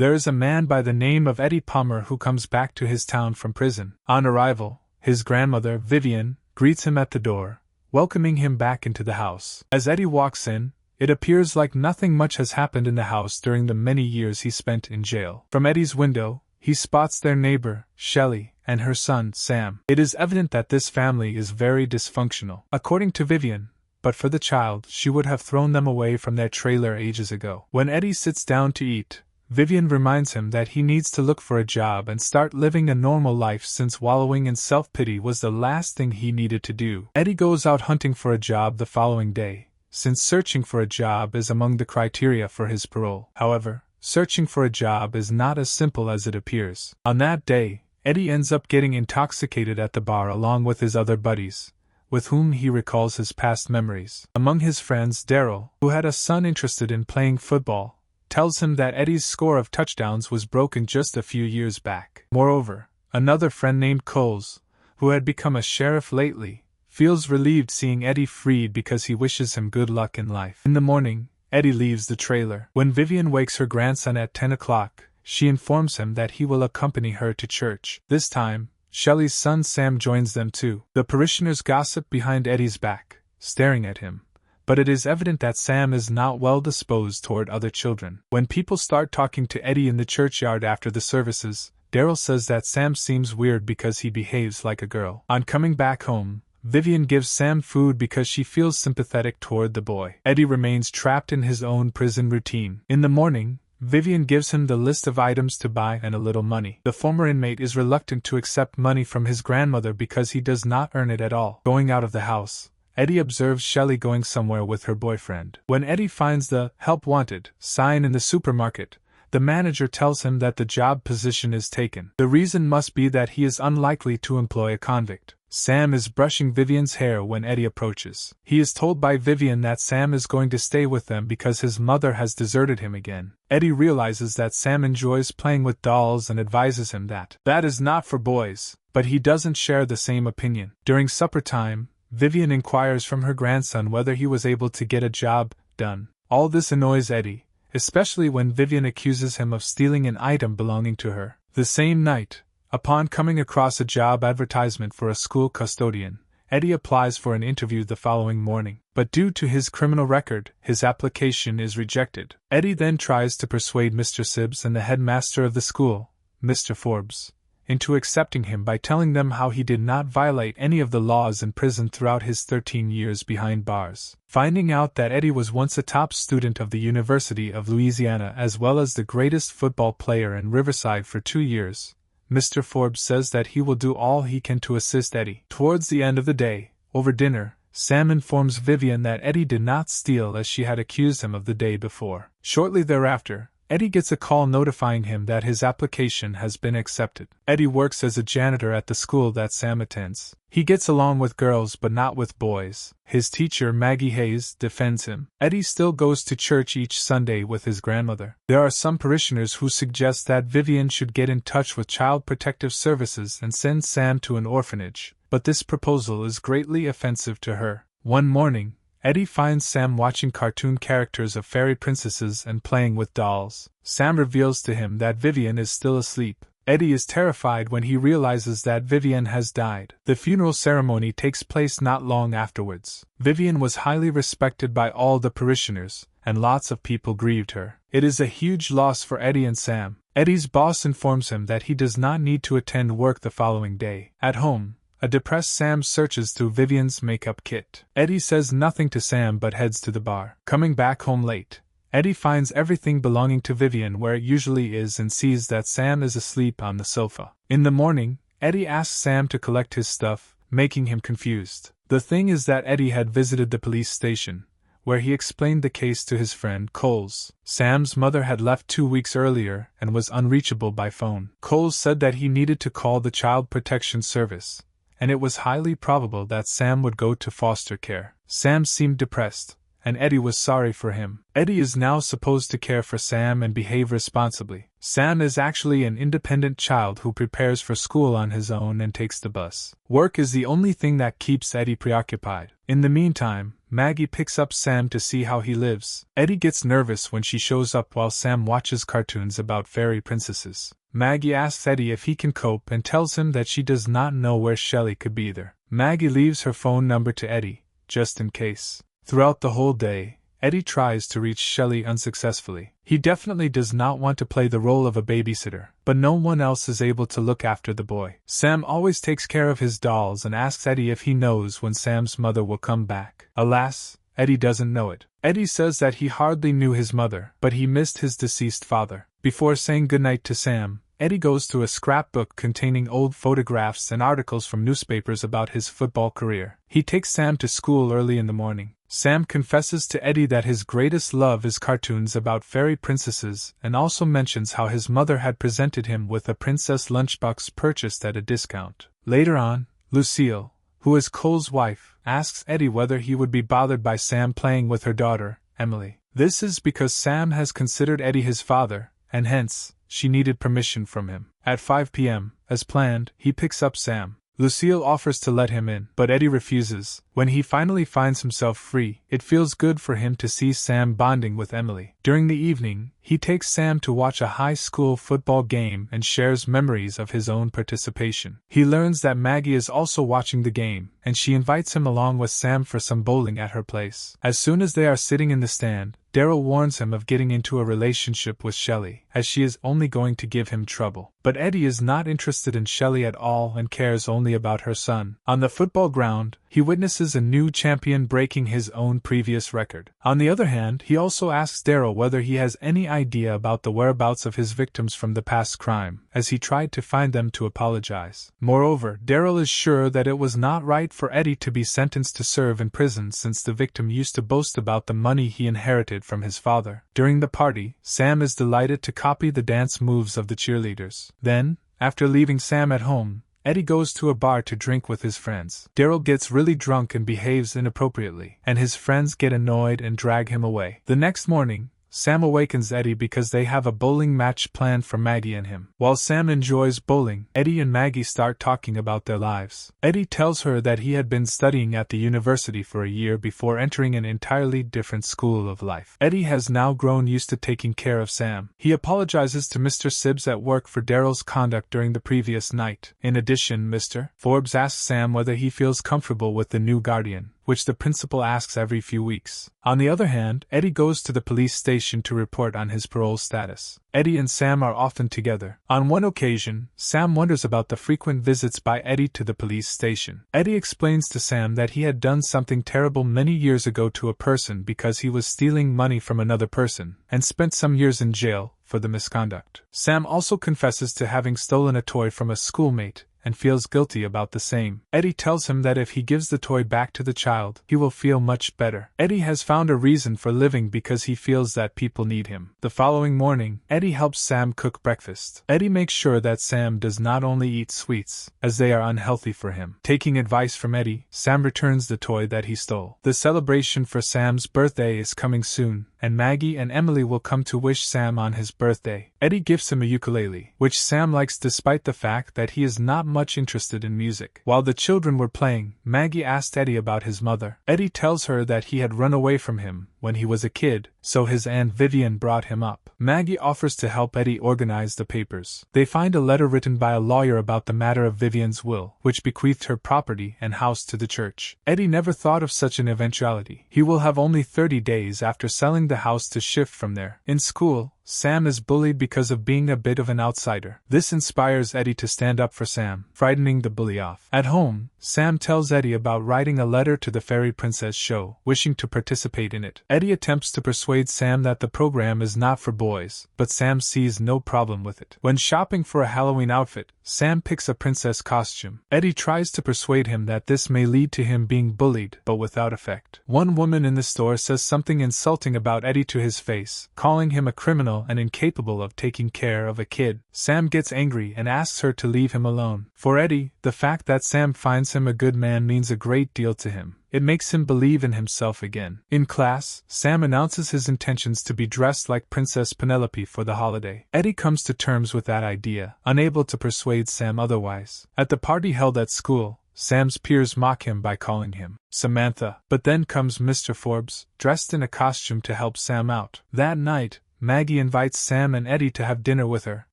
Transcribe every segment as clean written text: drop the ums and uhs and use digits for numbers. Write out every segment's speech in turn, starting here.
There is a man by the name of Eddie Palmer who comes back to his town from prison. On arrival, his grandmother, Vivian, greets him at the door, welcoming him back into the house. As Eddie walks in, it appears like nothing much has happened in the house during the many years he spent in jail. From Eddie's window, he spots their neighbor, Shelley, and her son, Sam. It is evident that this family is very dysfunctional. According to Vivian, but for the child, she would have thrown them away from their trailer ages ago. When Eddie sits down to eat, Vivian reminds him that he needs to look for a job and start living a normal life since wallowing in self-pity was the last thing he needed to do. Eddie goes out hunting for a job the following day, since searching for a job is among the criteria for his parole. However, searching for a job is not as simple as it appears. On that day, Eddie ends up getting intoxicated at the bar along with his other buddies, with whom he recalls his past memories. Among his friends, Daryl, who had a son interested in playing football, tells him that Eddie's score of touchdowns was broken just a few years back. Moreover, another friend named Coles, who had become a sheriff lately, feels relieved seeing Eddie freed because he wishes him good luck in life. In the morning, Eddie leaves the trailer. When Vivian wakes her grandson at 10 o'clock, she informs him that he will accompany her to church. This time, Shelley's son Sam joins them too. The parishioners gossip behind Eddie's back, staring at him, but it is evident that Sam is not well disposed toward other children. When people start talking to Eddie in the churchyard after the services, Daryl says that Sam seems weird because he behaves like a girl. On coming back home, Vivian gives Sam food because she feels sympathetic toward the boy. Eddie remains trapped in his own prison routine. In the morning, Vivian gives him the list of items to buy and a little money. The former inmate is reluctant to accept money from his grandmother because he does not earn it at all. Going out of the house, Eddie observes Shelley going somewhere with her boyfriend. When Eddie finds the "Help Wanted" sign in the supermarket, the manager tells him that the job position is taken. The reason must be that he is unlikely to employ a convict. Sam is brushing Vivian's hair when Eddie approaches. He is told by Vivian that Sam is going to stay with them because his mother has deserted him again. Eddie realizes that Sam enjoys playing with dolls and advises him that that is not for boys, but he doesn't share the same opinion. During supper time, Vivian inquires from her grandson whether he was able to get a job done. All this annoys Eddie, especially when Vivian accuses him of stealing an item belonging to her. The same night, upon coming across a job advertisement for a school custodian, Eddie applies for an interview the following morning, but due to his criminal record, his application is rejected. Eddie then tries to persuade Mr. Sibbs and the headmaster of the school, Mr. Forbes, into accepting him by telling them how he did not violate any of the laws in prison throughout his 13 years behind bars. Finding out that Eddie was once a top student of the University of Louisiana as well as the greatest football player in Riverside for 2 years, Mr. Forbes says that he will do all he can to assist Eddie. Towards the end of the day, over dinner, Sam informs Vivian that Eddie did not steal as she had accused him of the day before. Shortly thereafter, Eddie gets a call notifying him that his application has been accepted. Eddie works as a janitor at the school that Sam attends. He gets along with girls but not with boys. His teacher, Maggie Hayes, defends him. Eddie still goes to church each Sunday with his grandmother. There are some parishioners who suggest that Vivian should get in touch with Child Protective Services and send Sam to an orphanage, but this proposal is greatly offensive to her. One morning, Eddie finds Sam watching cartoon characters of fairy princesses and playing with dolls. Sam reveals to him that Vivian is still asleep. Eddie is terrified when he realizes that Vivian has died. The funeral ceremony takes place not long afterwards. Vivian was highly respected by all the parishioners, and lots of people grieved her. It is a huge loss for Eddie and Sam. Eddie's boss informs him that he does not need to attend work the following day. At home, a depressed Sam searches through Vivian's makeup kit. Eddie says nothing to Sam but heads to the bar. Coming back home late, Eddie finds everything belonging to Vivian where it usually is and sees that Sam is asleep on the sofa. In the morning, Eddie asks Sam to collect his stuff, making him confused. The thing is that Eddie had visited the police station, where he explained the case to his friend Coles. Sam's mother had left 2 weeks earlier and was unreachable by phone. Coles said that he needed to call the Child Protection Service, and it was highly probable that Sam would go to foster care. Sam seemed depressed, and Eddie was sorry for him. Eddie is now supposed to care for Sam and behave responsibly. Sam is actually an independent child who prepares for school on his own and takes the bus. Work is the only thing that keeps Eddie preoccupied. In the meantime, Maggie picks up Sam to see how he lives. Eddie gets nervous when she shows up while Sam watches cartoons about fairy princesses. Maggie asks Eddie if he can cope and tells him that she does not know where Shelley could be either. Maggie leaves her phone number to Eddie, just in case. Throughout the whole day, Eddie tries to reach Shelley unsuccessfully. He definitely does not want to play the role of a babysitter, but no one else is able to look after the boy. Sam always takes care of his dolls and asks Eddie if he knows when Sam's mother will come back. Alas, Eddie doesn't know it. Eddie says that he hardly knew his mother, but he missed his deceased father. Before saying goodnight to Sam, Eddie goes through a scrapbook containing old photographs and articles from newspapers about his football career. He takes Sam to school early in the morning. Sam confesses to Eddie that his greatest love is cartoons about fairy princesses and also mentions how his mother had presented him with a princess lunchbox purchased at a discount. Later on, Lucille, who is Cole's wife, asks Eddie whether he would be bothered by Sam playing with her daughter, Emily. This is because Sam has considered Eddie his father, and hence, she needed permission from him. At 5 p.m., as planned, he picks up Sam. Lucille offers to let him in, but Eddie refuses. When he finally finds himself free, it feels good for him to see Sam bonding with Emily. During the evening, he takes Sam to watch a high school football game and shares memories of his own participation. He learns that Maggie is also watching the game, and she invites him along with Sam for some bowling at her place. As soon as they are sitting in the stand, Daryl warns him of getting into a relationship with Shelley, as she is only going to give him trouble. But Eddie is not interested in Shelley at all and cares only about her son. On the football ground, he witnesses a new champion breaking his own previous record. On the other hand, he also asks Daryl whether he has any idea about the whereabouts of his victims from the past crime, as he tried to find them to apologize. Moreover, Daryl is sure that it was not right for Eddie to be sentenced to serve in prison since the victim used to boast about the money he inherited from his father. During the party, Sam is delighted to copy the dance moves of the cheerleaders. Then, after leaving Sam at home, Eddie goes to a bar to drink with his friends. Daryl gets really drunk and behaves inappropriately, and his friends get annoyed and drag him away. The next morning, Sam awakens Eddie because they have a bowling match planned for Maggie and him. While Sam enjoys bowling, Eddie and Maggie start talking about their lives. Eddie tells her that he had been studying at the university for a year before entering an entirely different school of life. Eddie has now grown used to taking care of Sam. He apologizes to Mr. Sibbs at work for Daryl's conduct during the previous night. In addition, Mr. Forbes asks Sam whether he feels comfortable with the new guardian, which the principal asks every few weeks. On the other hand, Eddie goes to the police station to report on his parole status. Eddie and Sam are often together. On one occasion, Sam wonders about the frequent visits by Eddie to the police station. Eddie explains to Sam that he had done something terrible many years ago to a person because he was stealing money from another person, and spent some years in jail for the misconduct. Sam also confesses to having stolen a toy from a schoolmate, and feels guilty about the same. Eddie tells him that if he gives the toy back to the child, he will feel much better. Eddie has found a reason for living because he feels that people need him. The following morning, Eddie helps Sam cook breakfast. Eddie makes sure that Sam does not only eat sweets, as they are unhealthy for him. Taking advice from Eddie, Sam returns the toy that he stole. The celebration for Sam's birthday is coming soon, and Maggie and Emily will come to wish Sam on his birthday. Eddie gives him a ukulele, which Sam likes despite the fact that he is not much interested in music. While the children were playing, Maggie asked Eddie about his mother. Eddie tells her that he had run away from him when he was a kid, so his Aunt Vivian brought him up. Maggie offers to help Eddie organize the papers. They find a letter written by a lawyer about the matter of Vivian's will, which bequeathed her property and house to the church. Eddie never thought of such an eventuality. He will have only 30 days after selling the house to shift from there. In school, Sam is bullied because of being a bit of an outsider. This inspires Eddie to stand up for Sam, frightening the bully off. At home, Sam tells Eddie about writing a letter to the Fairy Princess show, wishing to participate in it. Eddie attempts to persuade Sam that the program is not for boys, but Sam sees no problem with it. When shopping for a Halloween outfit, Sam picks a princess costume. Eddie tries to persuade him that this may lead to him being bullied, but without effect. One woman in the store says something insulting about Eddie to his face, calling him a criminal and incapable of taking care of a kid. Sam gets angry and asks her to leave him alone. For Eddie, the fact that Sam finds him a good man means a great deal to him. It makes him believe in himself again. In class, Sam announces his intentions to be dressed like Princess Penelope for the holiday. Eddie comes to terms with that idea, unable to persuade Sam otherwise. At the party held at school, Sam's peers mock him by calling him Samantha. But then comes Mr. Forbes, dressed in a costume to help Sam out. That night, Maggie invites Sam and Eddie to have dinner with her.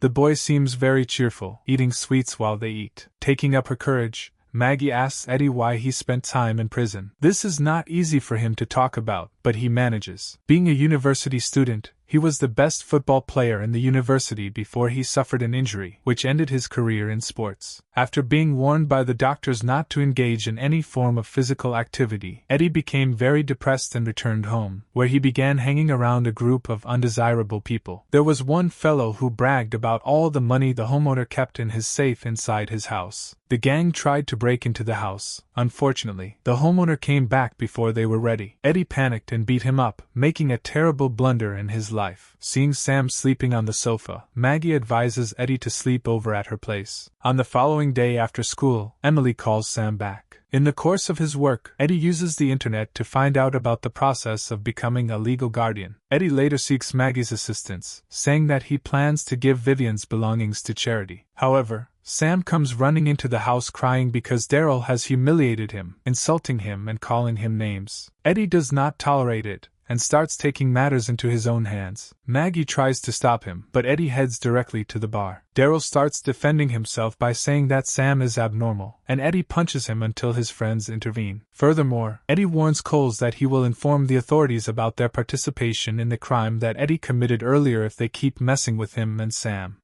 The boy seems very cheerful, eating sweets while they eat. Taking up her courage, Maggie asks Eddie why he spent time in prison. This is not easy for him to talk about, but he manages. Being a university student, he was the best football player in the university before he suffered an injury, which ended his career in sports. After being warned by the doctors not to engage in any form of physical activity, Eddie became very depressed and returned home, where he began hanging around a group of undesirable people. There was one fellow who bragged about all the money the homeowner kept in his safe inside his house. The gang tried to break into the house. Unfortunately, the homeowner came back before they were ready. Eddie panicked and beat him up, making a terrible blunder in his life. Seeing Sam sleeping on the sofa, Maggie advises Eddie to sleep over at her place. On the following day after school, Emily calls Sam back. In the course of his work, Eddie uses the internet to find out about the process of becoming a legal guardian. Eddie later seeks Maggie's assistance, saying that he plans to give Vivian's belongings to charity. However, Sam comes running into the house crying because Daryl has humiliated him, insulting him and calling him names. Eddie does not tolerate it, and starts taking matters into his own hands. Maggie tries to stop him, but Eddie heads directly to the bar. Daryl starts defending himself by saying that Sam is abnormal, and Eddie punches him until his friends intervene. Furthermore, Eddie warns Coles that he will inform the authorities about their participation in the crime that Eddie committed earlier if they keep messing with him and Sam.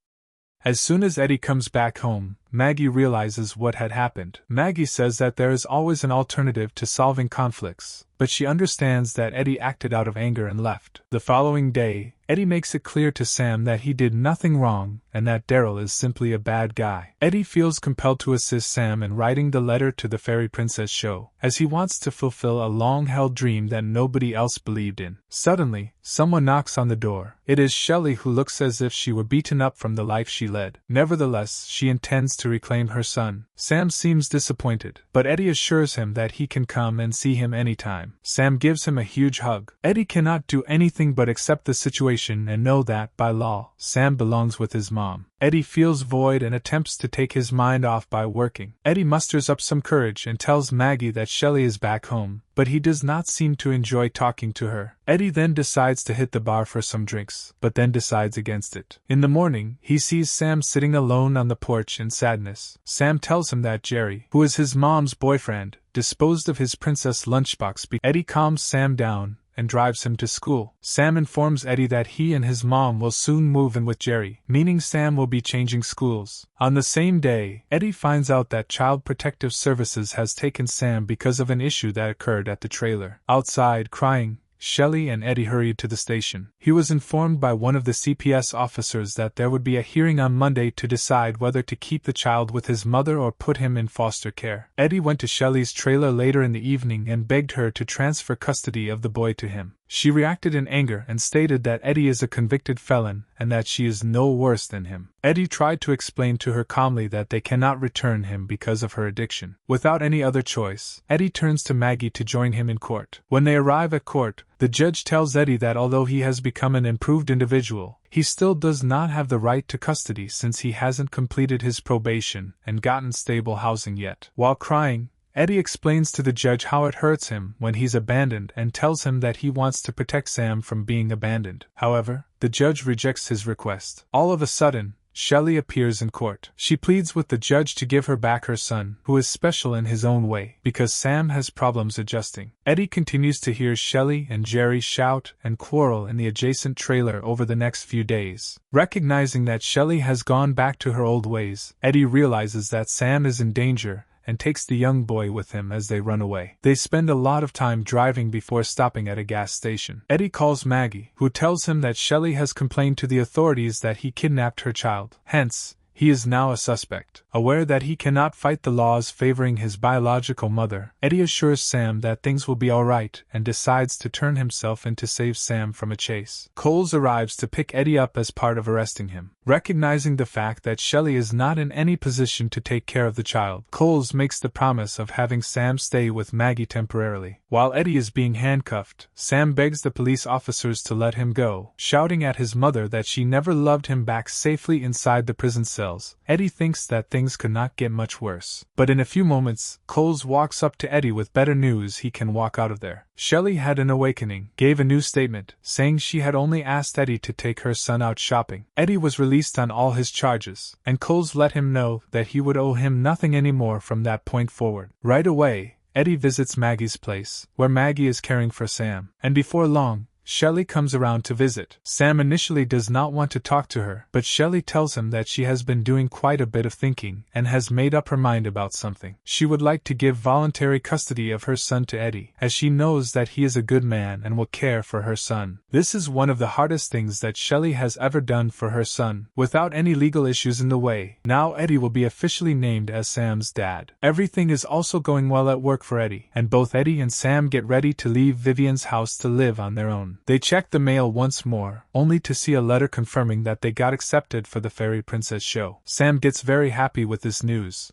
As soon as Eddie comes back home, Maggie realizes what had happened. Maggie says that there is always an alternative to solving conflicts, but she understands that Eddie acted out of anger and left. The following day, Eddie makes it clear to Sam that he did nothing wrong and that Daryl is simply a bad guy. Eddie feels compelled to assist Sam in writing the letter to the Fairy Princess show, as he wants to fulfill a long-held dream that nobody else believed in. Suddenly, someone knocks on the door. It is Shelley, who looks as if she were beaten up from the life she led. Nevertheless, she intends to reclaim her son. Sam seems disappointed, but Eddie assures him that he can come and see him anytime. Sam gives him a huge hug. Eddie cannot do anything but accept the situation and know that, by law, Sam belongs with his mom. Eddie feels void and attempts to take his mind off by working. Eddie musters up some courage and tells Maggie that Shelley is back home, but he does not seem to enjoy talking to her. Eddie then decides to hit the bar for some drinks, but then decides against it. In the morning, he sees Sam sitting alone on the porch in sadness. Sam tells him that Jerry, who is his mom's boyfriend, disposed of his princess lunchbox. Eddie calms Sam down and drives him to school. Sam informs Eddie that he and his mom will soon move in with Jerry, meaning Sam will be changing schools. On the same day, Eddie finds out that Child Protective Services has taken Sam because of an issue that occurred at the trailer. Outside, crying, Shelley and Eddie hurried to the station. He was informed by one of the CPS officers that there would be a hearing on Monday to decide whether to keep the child with his mother or put him in foster care. Eddie went to Shelley's trailer later in the evening and begged her to transfer custody of the boy to him. She reacted in anger and stated that Eddie is a convicted felon and that she is no worse than him. Eddie tried to explain to her calmly that they cannot return him because of her addiction. Without any other choice, Eddie turns to Maggie to join him in court. When they arrive at court, the judge tells Eddie that although he has become an improved individual, he still does not have the right to custody since he hasn't completed his probation and gotten stable housing yet. While crying, Eddie explains to the judge how it hurts him when he's abandoned and tells him that he wants to protect Sam from being abandoned. However, the judge rejects his request. All of a sudden, Shelley appears in court. She pleads with the judge to give her back her son, who is special in his own way, because Sam has problems adjusting. Eddie continues to hear Shelley and Jerry shout and quarrel in the adjacent trailer over the next few days. Recognizing that Shelley has gone back to her old ways, Eddie realizes that Sam is in danger and takes the young boy with him as they run away. They spend a lot of time driving before stopping at a gas station. Eddie calls Maggie, who tells him that Shelley has complained to the authorities that he kidnapped her child. Hence, he is now a suspect. Aware that he cannot fight the laws favoring his biological mother, Eddie assures Sam that things will be alright and decides to turn himself in to save Sam from a chase. Coles arrives to pick Eddie up as part of arresting him. Recognizing the fact that Shelley is not in any position to take care of the child, Coles makes the promise of having Sam stay with Maggie temporarily. While Eddie is being handcuffed, Sam begs the police officers to let him go, shouting at his mother that she never loved him back safely inside the prison cells. Eddie thinks that things could not get much worse. But in a few moments, Coles walks up to Eddie with better news: he can walk out of there. Shelley had an awakening, gave a new statement, saying she had only asked Eddie to take her son out shopping. Eddie was released on all his charges, and Coles let him know that he would owe him nothing anymore from that point forward. Right away, Eddie visits Maggie's place, where Maggie is caring for Sam, and before long, Shelley comes around to visit. Sam initially does not want to talk to her, but Shelley tells him that she has been doing quite a bit of thinking and has made up her mind about something. She would like to give voluntary custody of her son to Eddie, as she knows that he is a good man and will care for her son. This is one of the hardest things that Shelley has ever done for her son, without any legal issues in the way. Now Eddie will be officially named as Sam's dad. Everything is also going well at work for Eddie, and both Eddie and Sam get ready to leave Vivian's house to live on their own. They check the mail once more, only to see a letter confirming that they got accepted for the Fairy Princess show. Sam gets very happy with this news,